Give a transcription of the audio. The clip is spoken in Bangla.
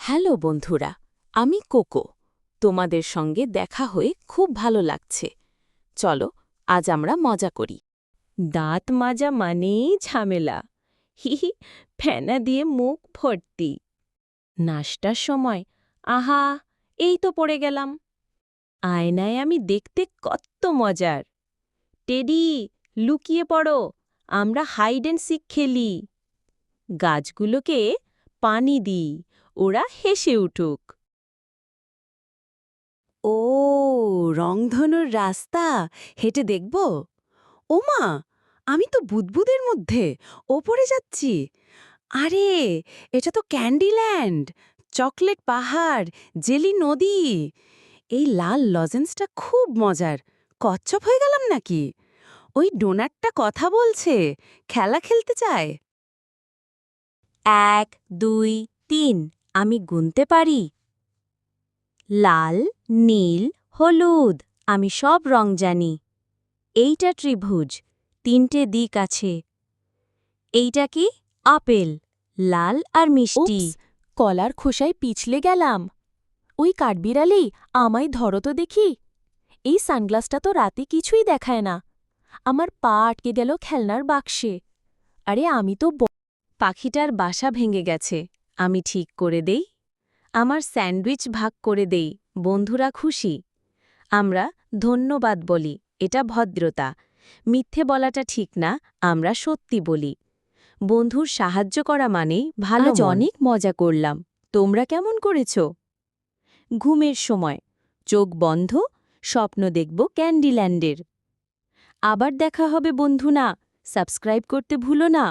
হ্যালো বন্ধুরা, আমি কোকো। তোমাদের সঙ্গে দেখা হয়ে খুব ভালো লাগছে। চলো আজ আমরা মজা করি। দাঁত মাজা মানেই ঝামেলা। হিহি, ফেনা দিয়ে মুখ ভর্তি। নাশটার সময় আহা, এই তো পড়ে গেলাম। আয়নায় আমি দেখতে কত মজার। টেডি, লুকিয়ে পড়ো, আমরা হাইড অ্যান্ড সিক খেলি। গাছগুলোকে পানি দিই, ওরা হেসে উঠুক। ও, রংধনুর রাস্তা হেঁটে দেখব। ওমা, আমি তো বুদবুদের মধ্যে ওপরে যাচ্ছি। আরে, এটা তো ক্যান্ডিল্যান্ড, চকলেট পাহাড়, জেলি নদী। এই লাল লজেন্সটা খুব মজার। কচ্ছপ হয়ে গেলাম নাকি? ওই ডোনাটটা কথা বলছে, খেলা খেলতে চায়। 1, 2, 3 আমি গুনতে পারি। লাল, নীল, হলুদ আমি সব রং জানি। এইটা ত্রিভুজ, 3টে দিক আছে। এইটা কি? আপেল, লাল আর মিষ্টি। উপস, কলার খোসায় পিছলে গেলাম। ওই কাঠবিড়ালি, আমায় ধরো তো দেখি। এই সানগ্লাসটা তো রাতে কিছুই দেখায় না। আমার পা আটকে গেল খেলনার বাক্সে। আরে আমি তো পাখিটার বাসা ভেঙে গেছে, আমি ঠিক করে দেই। আমার স্যান্ডউইচ ভাগ করে দেই, বন্ধুরা খুশি। আমরা ধন্যবাদ বলি, এটা ভদ্রতা। মিথ্যে বলাটা ঠিক না, আমরা সত্যি বলি। বন্ধুর সাহায্য করা মানেই ভালো। আজ মন। অনেক মজা করলাম। তোমরা কেমন করেছ? ঘুমের সময় চোখ বন্ধ, স্বপ্ন দেখব ক্যান্ডিল্যান্ডের। আবার দেখা হবে বন্ধু না, সাবস্ক্রাইব করতে ভুলো না।